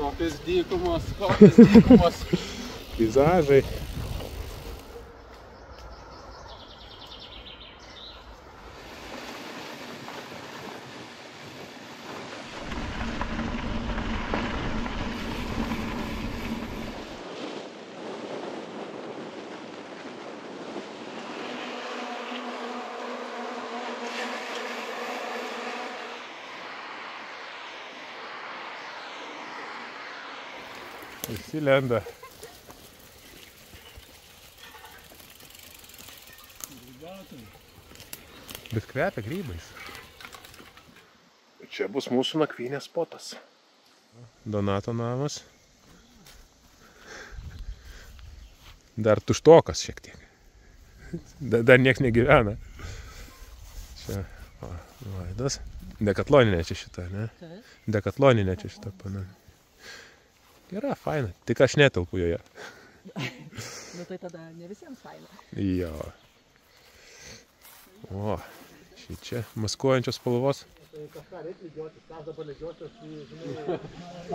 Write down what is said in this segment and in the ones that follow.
Kokios dykumos. Vizažai. Visi lenda. Bet kvepia grybais. Čia bus mūsų nakvynės spotas. Donato namas. Dar tuštokas šiek tiek. Dar nieks negyvena. Čia Vaidas. Dekatloninė čia šita, ne? Dekatloninė čia šita pana. Yra faina, tik aš netelpu joje. Nu tai tada ne visiems faina. Jo. O, čia maskuojančios spalvos. Kažką reikia lydžiuotis, kas dabar lydžiuotis, žinai.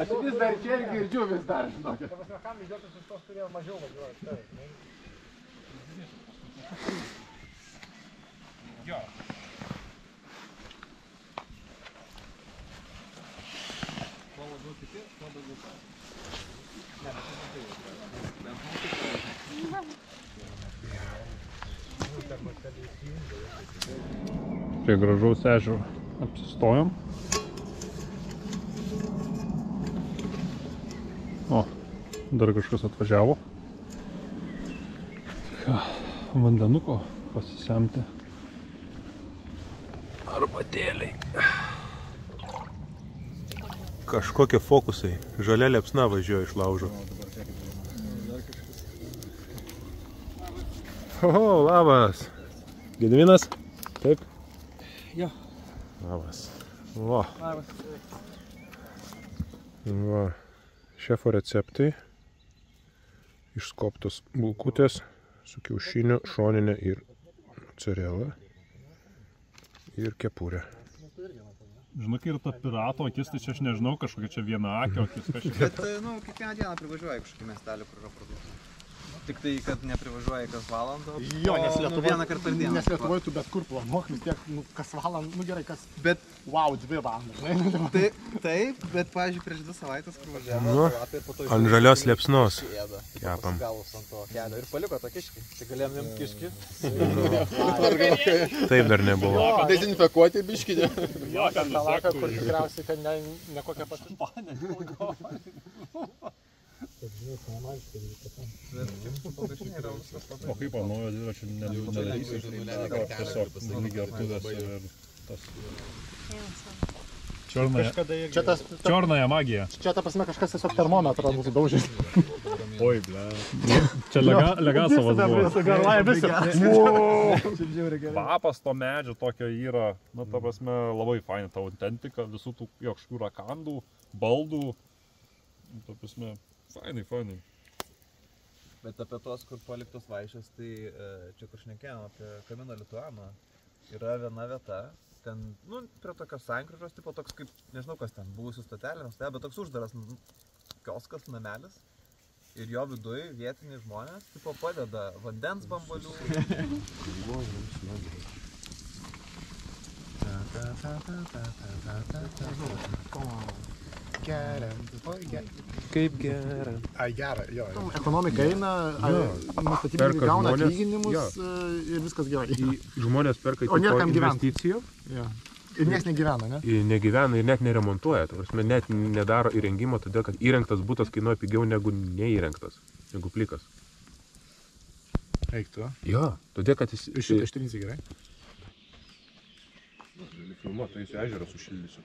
Aš vis dar čia ir girdžiu vis dar, žinokit. Kam lydžiuotis, iš tos turėjo mažiau važiuoti. Jo. Kuo labiau kiti, tuo daugiau tai. Prie gražaus ežero apsistojom. O, dar kažkas atvažiavo. Vandenuko pasisemti. Arbatėliai. Kažkokie fokusai. Žalia liepsna važiuoja iš laužo. Oho, labas. Gediminas? Taip? Jo. Labas. Va. Labas. Va. Šefo receptai. Išskoptos bulkutės su kiaušiniu, šoninė ir mozzarella. Ir kepurė. Žinai, kai ir ta pirato akis, tai čia aš nežinau, kažkokia čia viena akio akis kažkaip. Bet, nu, kiekvieną dieną privažiuoja kažkokį miestelį, kur yra produktų. Tik tai, kad neprivažiuoja kas valandą, Jo, nes Lietuvoje vieną kartą per dieną. Nes Lietuvoje tu bet kur planuok, vis tiek, nu, kas valandą, nu gerai, kas... Bet, wow, 2 valandas. taip, bet, pavyzdžiui, prieš 2 savaitės, kur važiavo, Nu, ant žalios liepsnos kepam. gavus ant to kelio ir paliko tą kiškį. Tai galėjom jam kiškį. Taip dar nebuvo. Dezinfekuoti biškinį. Jo, ten Talaka, kur tikriausiai, kad ne kokia pasipanė. O kaip naujo dviračio nedarysi, tiesiog lygiai artuvės ir tas... Čiornąją magiją. Čia ta prasme kažkas tiesiog termometrą mūsų daužys. Oi, ble. Čia Legasovas buvo. Kvapas to medžio tokio yra, nu, ta prasme, labai faina, ta autentika, visų tų kažkokių rakandų, baldų, ta prasme, fainai. Bet apie tos, kur paliktos vaišės, tai čia kur šnekėjom apie Camino Lituano, yra viena vieta, ten, nu, prie tokios sankryžos, tipo toks kaip, nežinau kas ten, buvusių stotelė, bet toks uždaras kioskas, namelis. Ir jo viduj vietiniai žmonės, tipo, padeda vandens bambalių. Kaip gera. Ai, gera, jo. Ekonomika eina, nustatybininkai gauna atlyginimus ir viskas gerai. Žmonės perka O niekam gyvent. investicijų. Ir nieks negyvena, ne? Negyvena ir net neremontuoja. Ta prasme, net nedaro įrengimo, todėl kad įrengtas butas kainuoja pigiau negu neįrengtas, negu plikas. Eik tu. Jo, todėl kad jis... Iš šitą ištrinsi gerai? Filmuot, tai jūsų ežerą sušildysiu.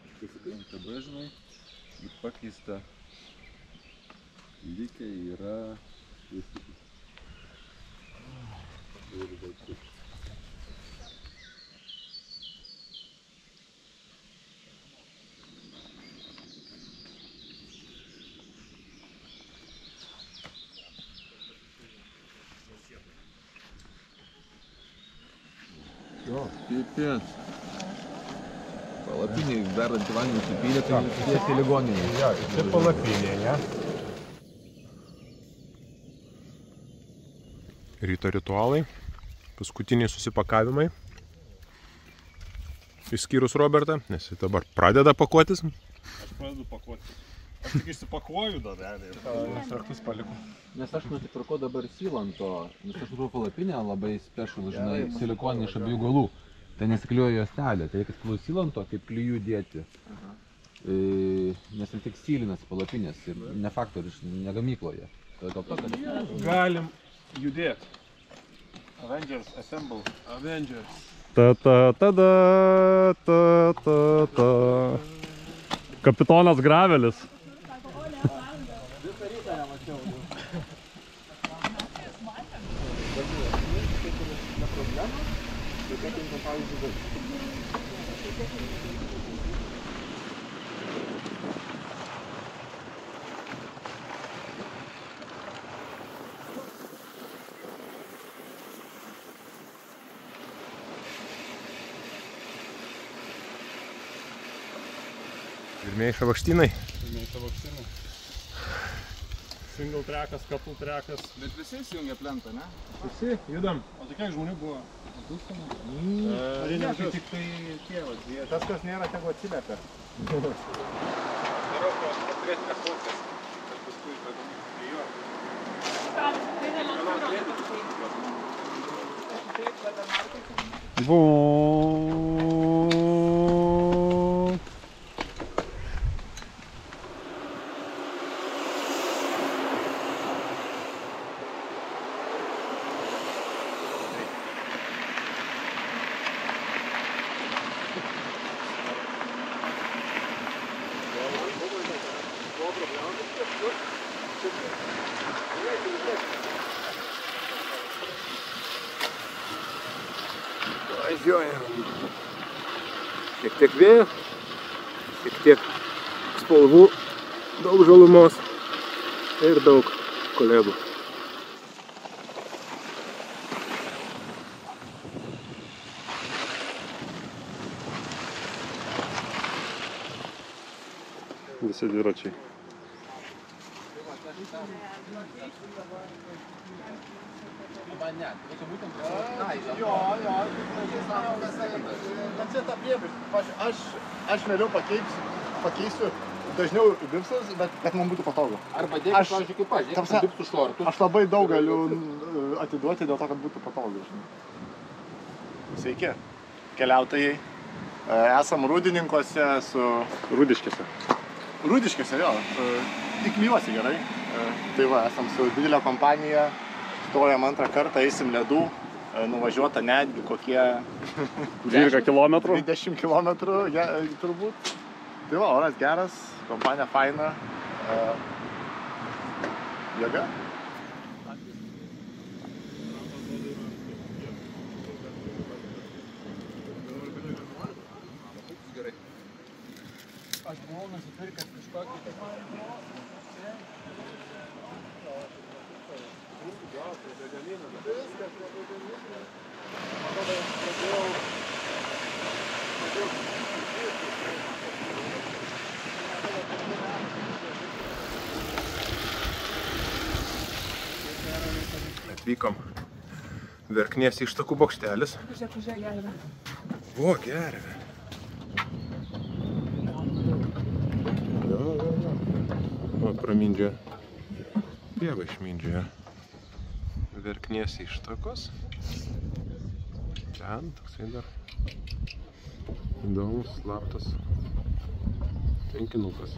MTB, žinai, pakeista likę yra jo, pipės. Palapiniai, verdantį vandenį supylė, tai tiesiai ligoninėje. Jo, čia palapinė, ne? Ryto ritualai, paskutiniai susipakavimai. Išskyrus Robertą, nes jis dabar pradeda pakuotis. Aš pradedu pakuotis. Aš tik išsipakuoju dar realiai. Aš raktus paliku. Nes aš nusipirkau dabar silanto, nes aš turiu palapinę labai special, žinai, silikoninį iš abiejų galų. Tai nesikliuoja juostelė, tai reikia spalų silanto, kaip klijų dėti. Nes tik silinasi palapinės ir ne faktorius, ne gamykloje. Tai dėl to, kad... Galim judėti. Avengers, assemble. Avengers. Ta-ta-ta-da-ta-ta-ta. Kapitonas Gravelis. Pirmieji šabakštynai. Single trackas, couple trackas. Bet visi įsijungia plentą, ne? Visi, judam. O tai kiek žmonių buvo? Ar ne, tai tik tai tėvas. Tas, kas nėra, tegu atsiliepia. Geriau turėtume fokus. Kad paskui važiuojam. Šiek tiek vėjo, šiek tiek spalvų, daug žalumos ir daug kolegų. Visi dviračiai. Bet čia ta priežastį. Aš vėliau pakeisiu dažniau bipsus, bet man būtų patogu. Arba dėkit, pavyzdžiui, kaip aš, dėkit bipsų šortus. Aš labai daug galiu atiduoti dėl to, kad būtų patogu. Sveiki, keliautojai. Esam Rūdininkuose su... Rūdiškėse. Rūdiškėse, jo. Tik lyjuosi gerai. Tai va, esam su didelė kompanija. Stojam antrą kartą, eisim ledų. Nuvažiuota netgi kokie... 12 kilometrų. 20 kilometrų, turbūt. Tai va, oras geras, kompanija faina. Jėga. Aš buvau nusipirkęs kažkokį... Atvykom Verknės ištakų bokštelis. Žiūrėk, gervė. O, gervė. Jo. O, pramindžia. Pieva išmindžia. Verknės ištakos. Ten, toksai dar įdomus, slaptas tvenkinukas.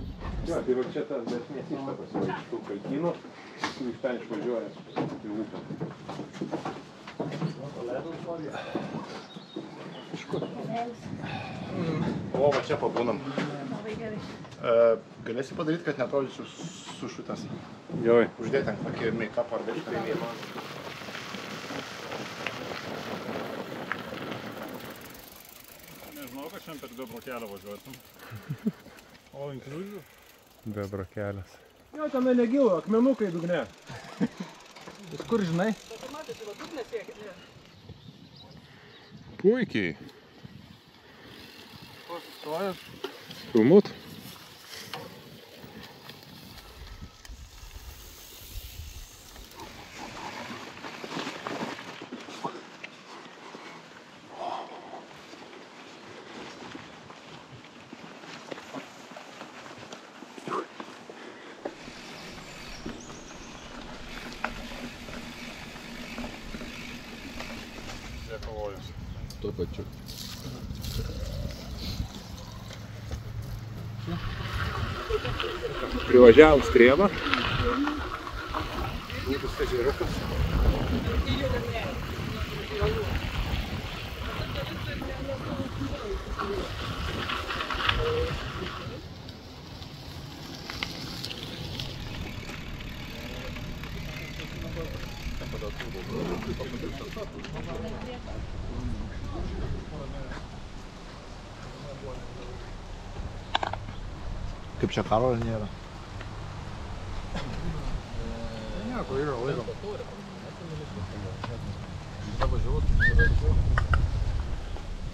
Jo, tai va čia tas Verknės ištakos yra iš tų kaltynų, iš ten išvažiuoja į upę. O, va čia pabūnam. Labai gerai. Galėsi padaryti, kad neatrodyčiau sušutęs. Gerai. Uždėti ant tokį make-up ar dalyką. Nežinau, kad šiandien per bebro kelią važiuosim. All inclusive. Bebro kelias. Jo, tenai negilo, akmenukai dugne. Iš kur žinai? Bet tu matai, va dugne siekia. Puikiai. Kur Filmuot? Tuo pačiu. Privažiavom Strėvą. Būtus ežeriukas. Kaip čia karo nėra? Nieko, yra laiko.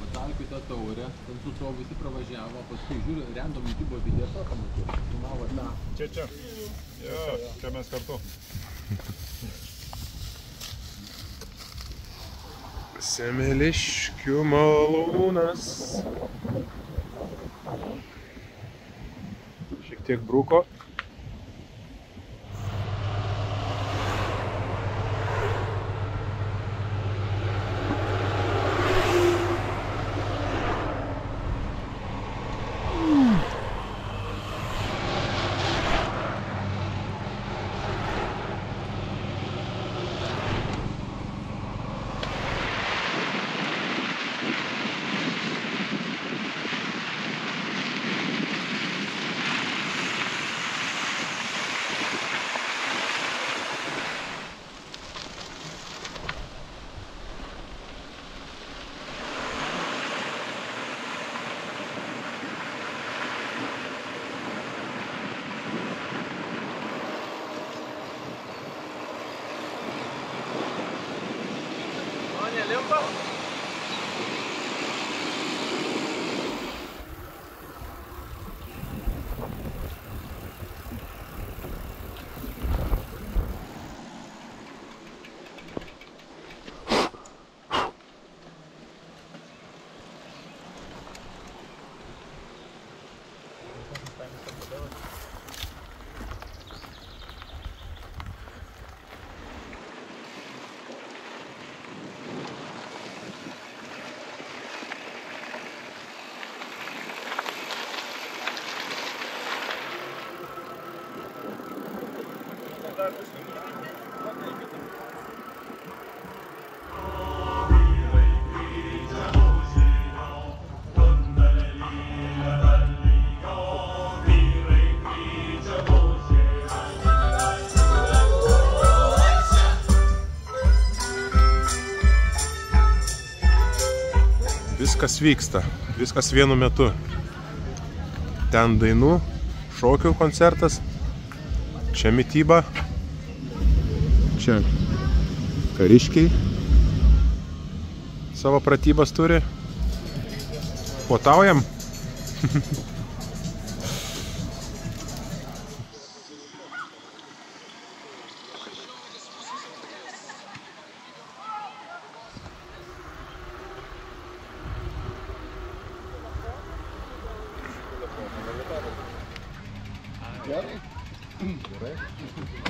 Patalkiui tą taurę, ten su savo visi pravažiavo, paskui žiūri, random YouTube video to pamačiau. Filmavo tą. Čia. Jo, čia mes kartu. Semeliškių malūnas. Šiek tiek bruko. Viskas vyksta, viskas vienu metu. Ten dainų, šokių koncertas, čia mityba, čia kariškiai savo pratybas turi. Puotaujam.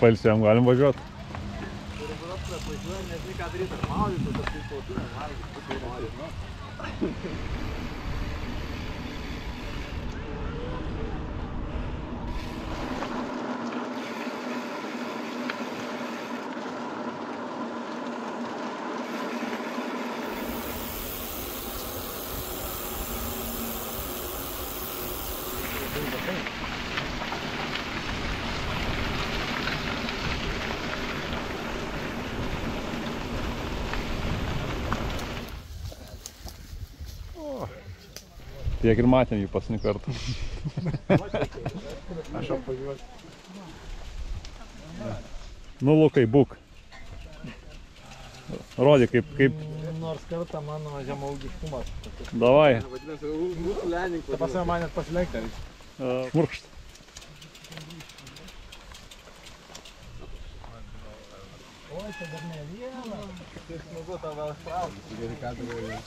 Pailsėjom galim važiuoti. Tiek ir matėm jį paskutinį kartą. Aš apvažiuosiu. Nu, Lukai, būk. Rodė, kaip nors kartą mano žemaugiškumas. Davai. Vadinasi, mūsų leninko. Ta pasame man net pasilenkti. Šmurkšt. Oi, čia dar ne viena. Tai smagu tavo ištraukti. Gerai, ką darai.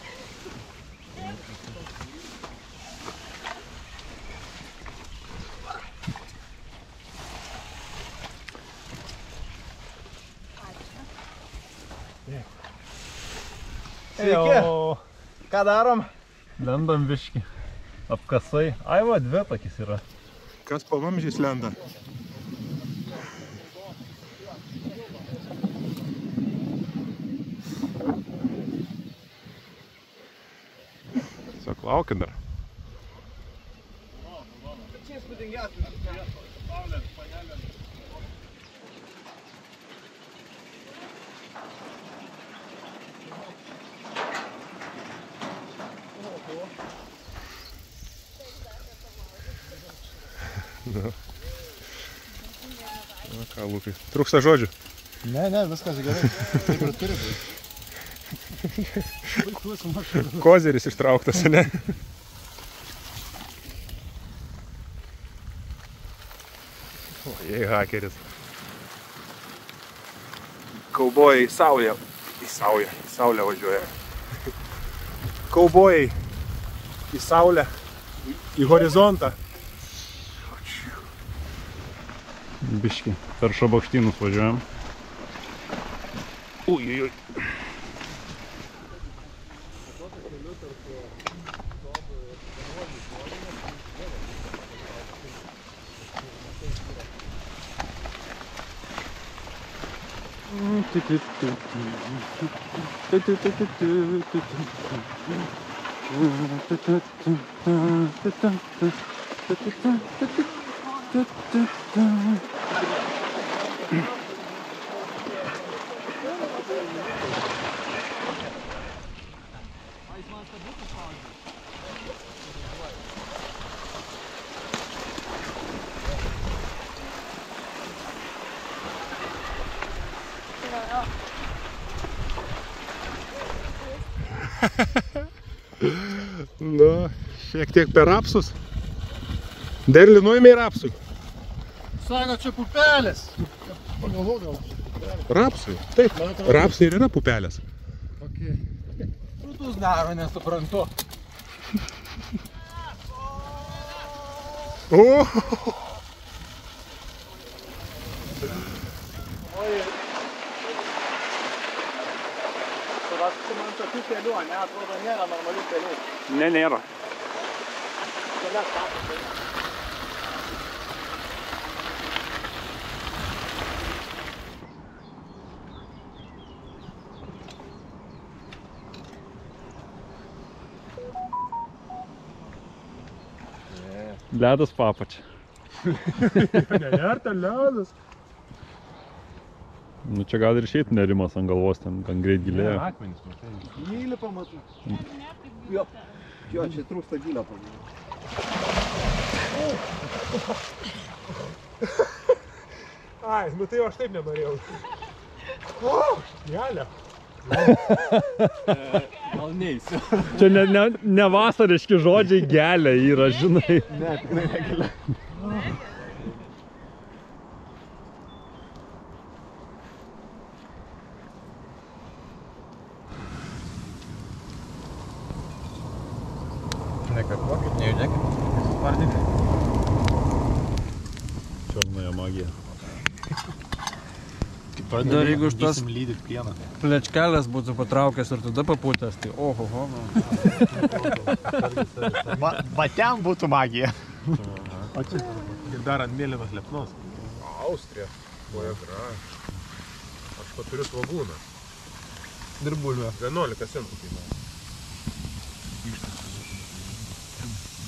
Sveiki. Ką darom? Lendam biškį. Apkasai. Ai va, dvi takis yra. Kas po vamzdžiais lenda? Tiesiog laukia dar. Čia įspūdingiausias. Na ką, Lukai, trūksta žodžių? Ne, viskas gerai. Taip ir turi būti. Kozeris ištrauktas, ne? O, jei hakeris. Kaubojai į saulę. Į saulę važiuoja. Kaubojai į saulę, į horizontą. Biškį. Per Šabakštynus važiuojam. Ui. Na, šiek tiek per rapsus. Derlinuojame į rapsui. Sako, čia pupelės. Pagalvoju gal. Rapsui? Taip, rapsui ir yra pupelės. Krūtus daro, nesuprantu. O! Surasti man tokių kelių, ne, atrodo, nėra normalių kelių. Ne, nėra. Tada sako, Ledas papačia. Nenerta ledas. Nu čia gal ir išeit nerimas ant galvos, ten gan greit gilėja. Akmenys, matai. Gylį pamatu. Jo, čia trūksta gylio pamatu. Ai, nu tai aš taip nenorėjau. O, gelė. Gal neįsiu. Čia ne vasariški žodžiai gelė yra, žinai. Ne, tikrai negali. Nekapokit, nejudėkit. Spardykit. Čiornoja magija. Dar jeigu iš tos lydyt pieną. plečkelės būtų patraukęs ir tada papūtęs, tai ohoho. Va ten būtų magija. O čia ir dar ant mėlynos lepnos. Austrija. Vojagra. Aš paturiu svagūną. Dirbulvė. 11 centų kainuoja.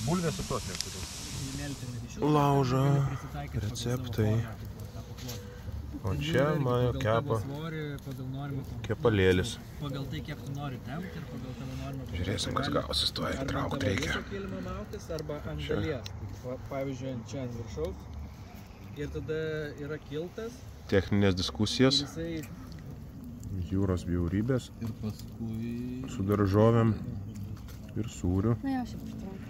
Bulvės su tos neturiu. Lauža, receptai. O čia mano kepalėlis. Pagal tai, kiek tu nori tempti ir pagal tavo norimą... Žiūrėsim, kas gausis, tuo traukt reikia. Arba kilimo mautis, arba ant dalies. Pavyzdžiui, čia ant viršaus. Ir tada yra kiltas. Techninės diskusijos. Jisai Jūros bjaurybės Ir paskui... su daržovėm ir sūriu. Na, jau šiaip užtrunka.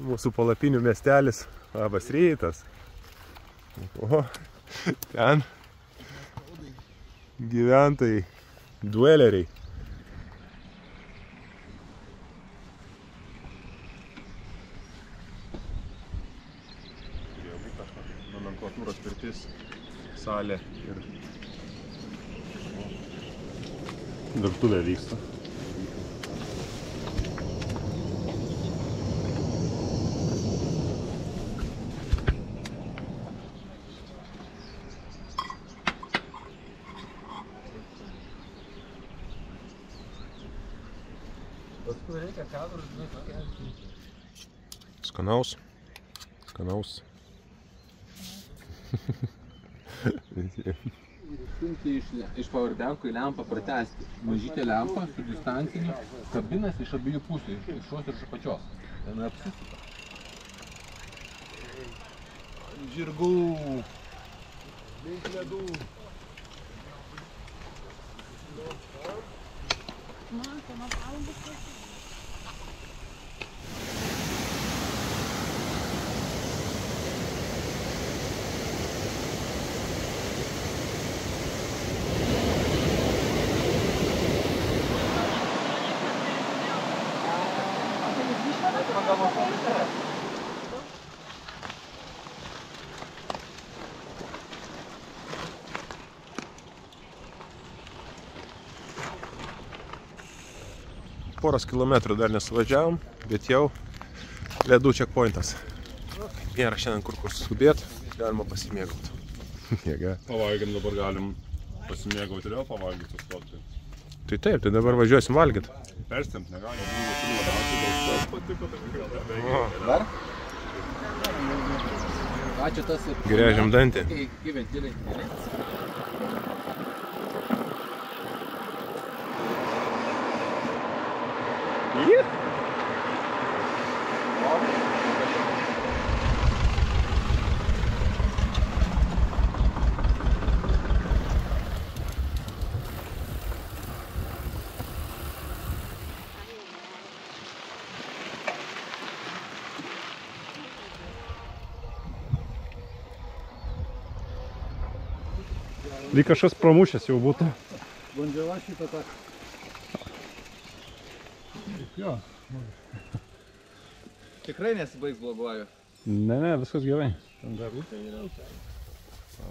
Mūsų palapinių miestelis, labas rytas. O, ten gyventojai, dueleriai. Turėjo būti kažkokia nomenklatūros pirtis, salė ir virtuvė vyksta. Paskui reikia kadrų, žinai, pakelti. Skanaus. Skanaus. Išstumti iš powerbanko į lempą pratesti. Mažytė lempa su distanciniu kabinas iš abiejų pusių, iš šios ir iš apačios. Ten apsisuka. Žirgų. Link ledų. Poros kilometrų dar nesuvažiavom, bet jau ledų checkpointas. Nėra šiandien kur skubėt, galima pasimėgauti. Jėga. Pavalgym dabar galim pasimėgauti ir vėl pavalgyti sustoti. Tai taip, tai dabar važiuosim valgyt. Perstemt negalim, buvo labiausiai daug tas patiko, tai Dar? Ačiū tas... Gręžiam dantį. Gyventėliai. Lyg kažkas pramušęs jau būtų. Bandžiau šitą tą. Jo. Tikrai nesibaigs bloguoju. Ne, viskas gerai.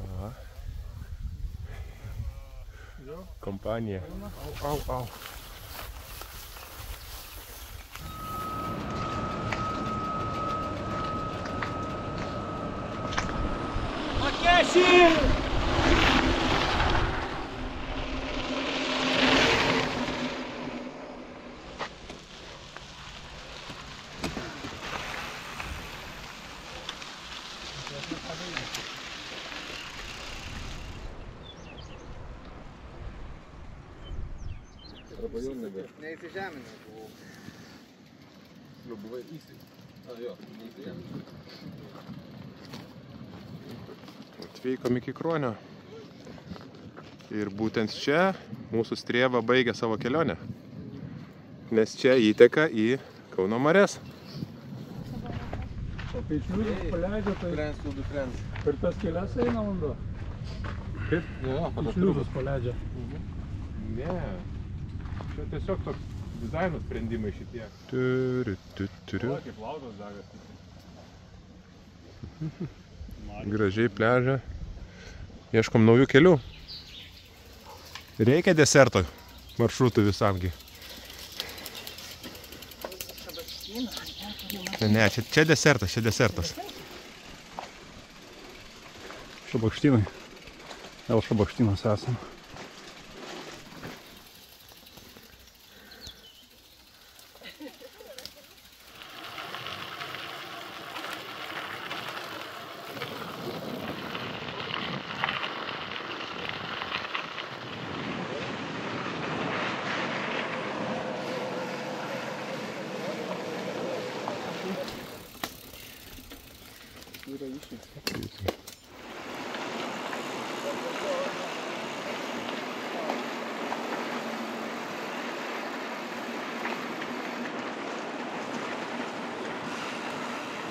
Aha. Kompanija. Au, au. Neįsižeminęs buvau. Jau buvai jo, neįsižeminęs. Atvykom iki Kruonio. Ir būtent čia mūsų strėva baigia savo kelionę. Nes čia įteka į Kauno marias. O kai šliūzus paleidžia, tai Friends to be friends. per tas kelias eina vanduo. Kaip? Jo, Kai šliūzus paleidžia. Ne. Čia tiesiog toks dizaino sprendimai šitie. Turiu. Kaip laužas degas. Gražiai pliažą. Ieškom naujų kelių. Reikia deserto maršrutų visamgi. Ne, čia desertas, čia desertas. Šabakštynai. Vėl šabakštynas esam.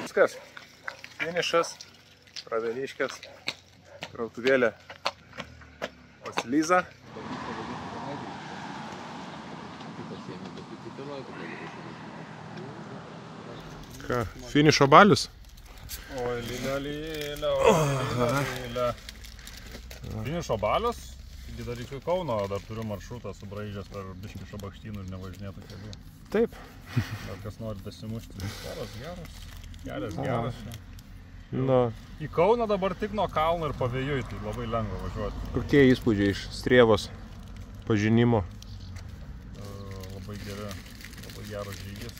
Viskas. Finišas. Pravieniškės. Krautuvėlė pasilyza. Ką, finišo balius? Oi, lylė. Finišo balius. Taigi dar iki Kauno, dar turiu maršrutą subraižęs per biškį Šabakštynų ir nevažinėtų kelių. Taip. Ar kas nori dasimušti. Oras geras. Geras. Nu, Į Kauną dabar tik nuo kalno ir pavėjui, tai labai lengva važiuoti. kokie įspūdžiai iš Strėvos pažinimo? Labai geras žygis.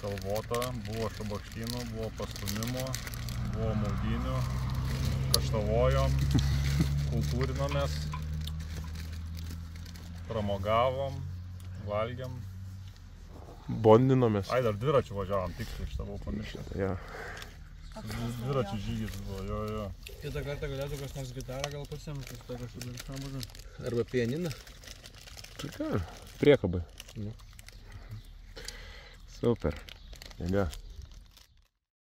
Kalvota, buvo Šabakštynų, buvo pastumimo, buvo maudynių, kaštavojom, kultūrinomės, pramogavom, valgiam. Bondinomės. Ai, dar dviračių važiavom, tiksliai iš tavo pamiršęs. Ja. Dviračių žygis buvo, jo. Kitą kartą galėtų kas nors gitarą gal pasiimti, tai kažkaip iš namužą. Arba pianiną. Tai ką, priekabai. Super. Jėga.